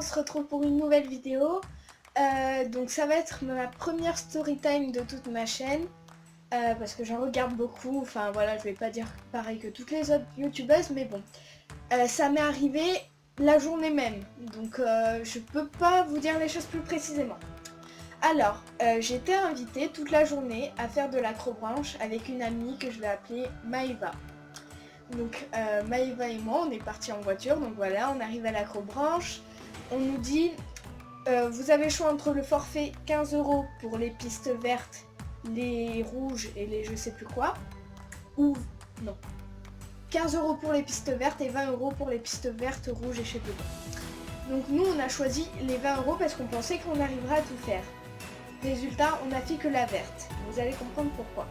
se retrouve pour une nouvelle vidéo. Donc ça va être ma première story time de toute ma chaîne. Parce que j'en regarde beaucoup, enfin voilà, je vais pas dire pareil que toutes les autres youtubeuses, mais bon. Ça m'est arrivé la journée même, donc je peux pas vous dire les choses plus précisément. Alors, j'étais invitée toute la journée à faire de l'acrobranche avec une amie que je vais appeler Maëva. Donc Maëva et moi, on est partis en voiture, donc voilà, on arrive à l'acrobranche. On nous dit, vous avez le choix entre le forfait 15 € pour les pistes vertes, les rouges et les je sais plus quoi, ou non, 15 € pour les pistes vertes et 20 € pour les pistes vertes, rouges et je sais plus quoi. Donc nous, on a choisi les 20 € parce qu'on pensait qu'on arriverait à tout faire. Résultat, on n'a fait que la verte. Vous allez comprendre pourquoi.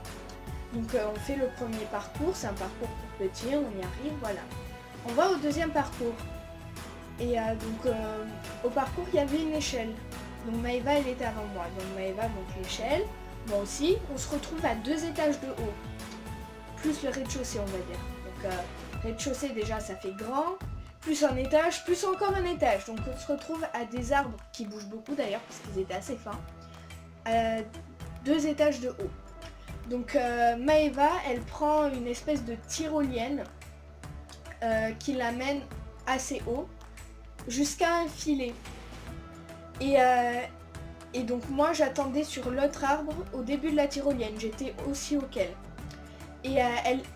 Donc on fait le premier parcours, c'est un parcours pour petits, on y arrive, voilà. On va au deuxième parcours. Et au parcours, il y avait une échelle. Donc Maëva, elle était avant moi. Donc Maëva monte l'échelle, moi aussi. On se retrouve à 2 étages de haut. Plus le rez-de-chaussée, on va dire. Donc rez-de-chaussée, déjà, ça fait grand. Plus un étage, plus encore un étage. Donc on se retrouve à des arbres qui bougent beaucoup d'ailleurs, parce qu'ils étaient assez fins. 2 étages de haut. Donc Maëva, elle prend une espèce de tyrolienne qui l'amène assez haut jusqu'à un filet. Et donc moi j'attendais sur l'autre arbre au début de la tyrolienne, j'étais aussi haut qu'elle. Et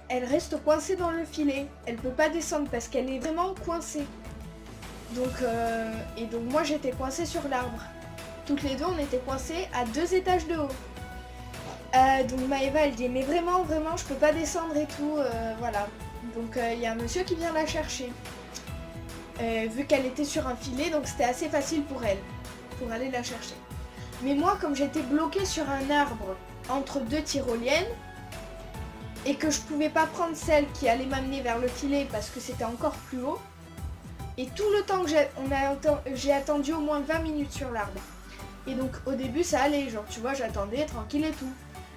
elle reste coincée dans le filet, elle peut pas descendre parce qu'elle est vraiment coincée. Donc moi j'étais coincée sur l'arbre. Toutes les deux on était coincées à 2 étages de haut. Donc Maëva elle dit mais vraiment je peux pas descendre et tout, voilà. Donc il y a un monsieur qui vient la chercher. Vu qu'elle était sur un filet, donc c'était assez facile pour elle, pour aller la chercher. Mais moi comme j'étais bloquée sur un arbre entre 2 tyroliennes, et que je pouvais pas prendre celle qui allait m'amener vers le filet parce que c'était encore plus haut, et tout le temps que j'ai attendu au moins 20 minutes sur l'arbre. Et donc au début ça allait, genre tu vois j'attendais tranquille et tout.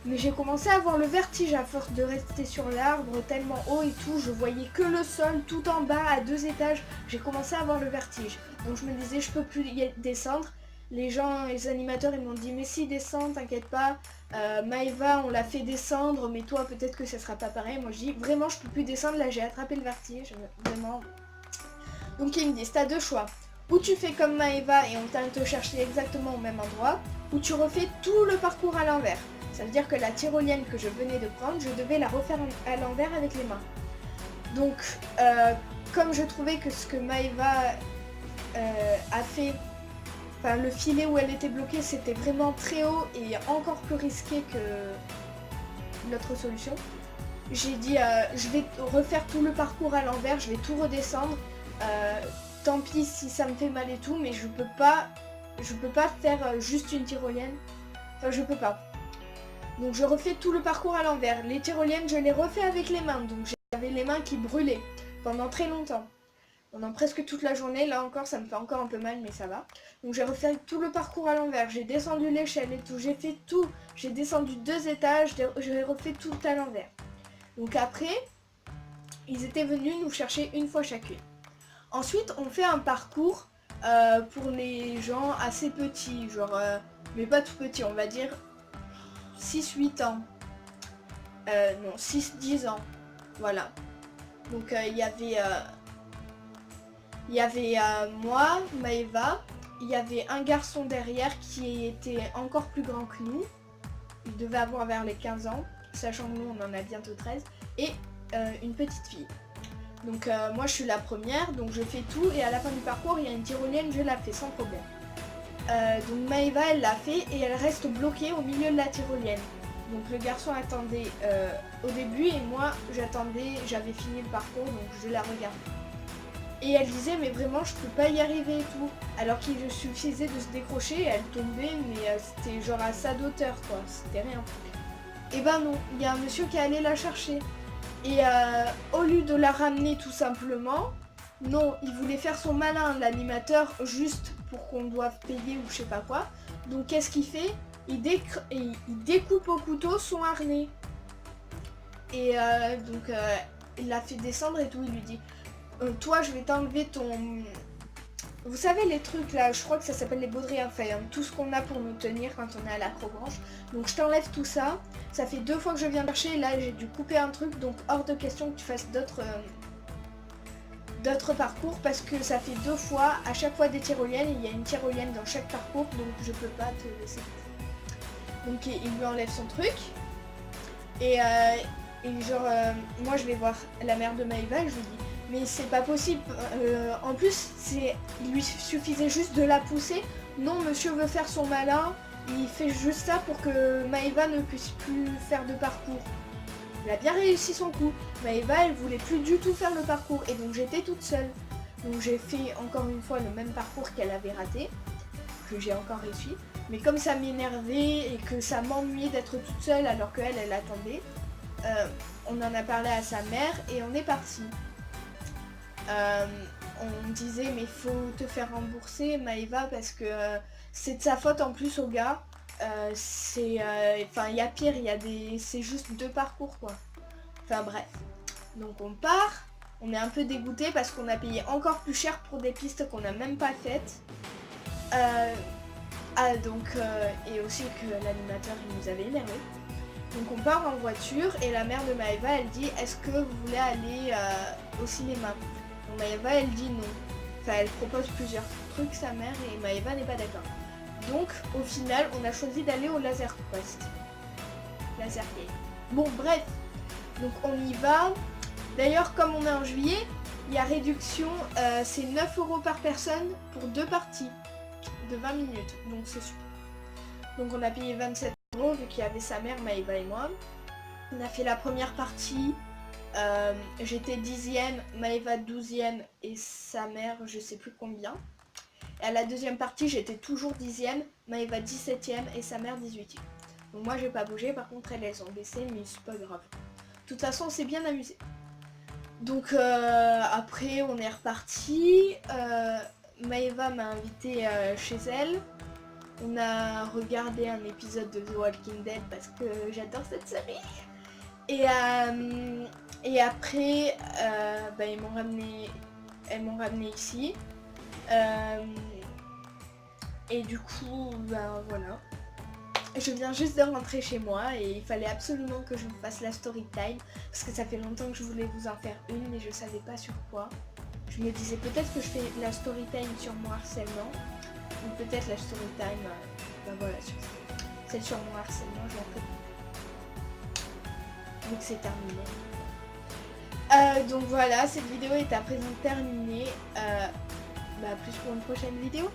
Mais j'ai commencé à avoir le vertige à force de rester sur l'arbre tellement haut et tout, je voyais que le sol tout en bas à 2 étages, j'ai commencé à avoir le vertige. Donc je me disais je peux plus descendre. Les gens, les animateurs ils m'ont dit mais si descends, t'inquiète pas, Maëva on l'a fait descendre mais toi peut-être que ça sera pas pareil. Moi je dis vraiment je peux plus descendre, là j'ai attrapé le vertige, vraiment. Donc ils me disent t'as 2 choix. Ou tu fais comme Maëva et on vient te chercher exactement au même endroit, ou tu refais tout le parcours à l'envers. Ça veut dire que la tyrolienne que je venais de prendre, je devais la refaire à l'envers avec les mains. Donc, comme je trouvais que ce que Maëva a fait, enfin le filet où elle était bloquée, c'était vraiment très haut et encore plus risqué que l'autre solution, j'ai dit je vais refaire tout le parcours à l'envers, je vais tout redescendre. Tant pis si ça me fait mal et tout, mais je peux pas faire juste une tyrolienne. Enfin, je peux pas. Donc je refais tout le parcours à l'envers. Les tyroliennes, je les refais avec les mains. Donc j'avais les mains qui brûlaient pendant très longtemps. Pendant presque toute la journée. Là encore, ça me fait encore un peu mal, mais ça va. Donc j'ai refait tout le parcours à l'envers. J'ai descendu l'échelle et tout. J'ai fait tout. J'ai descendu 2 étages. J'ai refait tout à l'envers. Donc après, ils étaient venus nous chercher une fois chacune. Ensuite, on fait un parcours pour les gens assez petits. Genre, mais pas tout petits, on va dire 6-8 ans. Non, 6-10 ans. Voilà. Donc il y avait moi, Maëva, il y avait un garçon derrière qui était encore plus grand que nous. Il devait avoir vers les 15 ans, sachant que nous on en a bientôt 13. Et une petite fille. Donc moi je suis la première, donc je fais tout et à la fin du parcours il y a une tyrolienne, je la fais sans problème. Donc Maëva elle l'a fait et elle reste bloquée au milieu de la tyrolienne. Donc le garçon attendait au début et moi j'attendais, j'avais fini le parcours donc je la regardais. Et elle disait mais vraiment je peux pas y arriver et tout. Alors qu'il suffisait de se décrocher, elle tombait mais c'était genre à sa hauteur quoi, c'était rien. Et ben non, il y a un monsieur qui est allé la chercher. Et au lieu de la ramener tout simplement, non, il voulait faire son malin l'animateur juste pour qu'on doive payer ou je sais pas quoi. Donc qu'est-ce qu'il fait ? Il découpe au couteau son harnais. Et il l'a fait descendre et tout, il lui dit toi je vais t'enlever Vous savez les trucs là, je crois que ça s'appelle les baudrières, enfin tout ce qu'on a pour nous tenir quand on est à l'acrobranche. Donc je t'enlève tout ça. Ça fait 2 fois que je viens chercher et là j'ai dû couper un truc, donc hors de question que tu fasses d'autres parcours parce que ça fait 2 fois, à chaque fois des tyroliennes et il y a une tyrolienne dans chaque parcours, donc je peux pas te laisser. Donc il lui enlève son truc et genre moi je vais voir la mère de Maëva et je lui dis mais c'est pas possible, en plus il lui suffisait juste de la pousser. Non, monsieur veut faire son malin, il fait juste ça pour que Maëva ne puisse plus faire de parcours. Il a bien réussi son coup. Maëva elle voulait plus du tout faire le parcours et donc j'étais toute seule. Donc j'ai fait encore une fois le même parcours qu'elle avait raté, que j'ai encore réussi. Mais comme ça m'énervait et que ça m'ennuyait d'être toute seule alors qu'elle elle attendait, on en a parlé à sa mère et on est parti. On disait mais faut te faire rembourser Maëva parce que c'est de sa faute en plus au gars. Enfin il y a pire, c'est juste 2 parcours quoi. Enfin bref. Donc on part, on est un peu dégoûté parce qu'on a payé encore plus cher pour des pistes qu'on n'a même pas faites. Et aussi que l'animateur il nous avait énervé. Donc on part en voiture et la mère de Maëva elle dit est-ce que vous voulez aller au cinéma? Donc Maëva elle dit non. Enfin elle propose plusieurs trucs sa mère et Maëva n'est pas d'accord. Donc au final on a choisi d'aller au Laser Quest. Laser Game. Bon bref. Donc on y va. D'ailleurs comme on est en juillet, il y a réduction, c'est 9 € par personne pour 2 parties de 20 minutes. Donc c'est super. Donc on a payé 27 € vu qu'il y avait sa mère, Maëva et moi. On a fait la première partie. J'étais 10e, Maëva 12e et sa mère je sais plus combien. Et à la deuxième partie j'étais toujours 10e, Maëva 17e et sa mère 18e. Donc moi j'ai pas bougé, par contre elles ont baissé mais c'est pas grave. De toute façon on s'est bien amusé. Donc après on est reparti. Maëva m'a invité chez elle. On a regardé un épisode de The Walking Dead parce que j'adore cette série. Et après, elles m'ont ramené ici. Et du coup, voilà. Je viens juste de rentrer chez moi et il fallait absolument que je vous fasse la story time parce que ça fait longtemps que je voulais vous en faire une mais je savais pas sur quoi. Je me disais peut-être que je fais la story time sur mon harcèlement ou peut-être la story time, voilà, sur celle sur mon harcèlement, je l'en fais. Donc c'est terminé. Donc voilà, cette vidéo est à présent terminée. Plus pour une prochaine vidéo.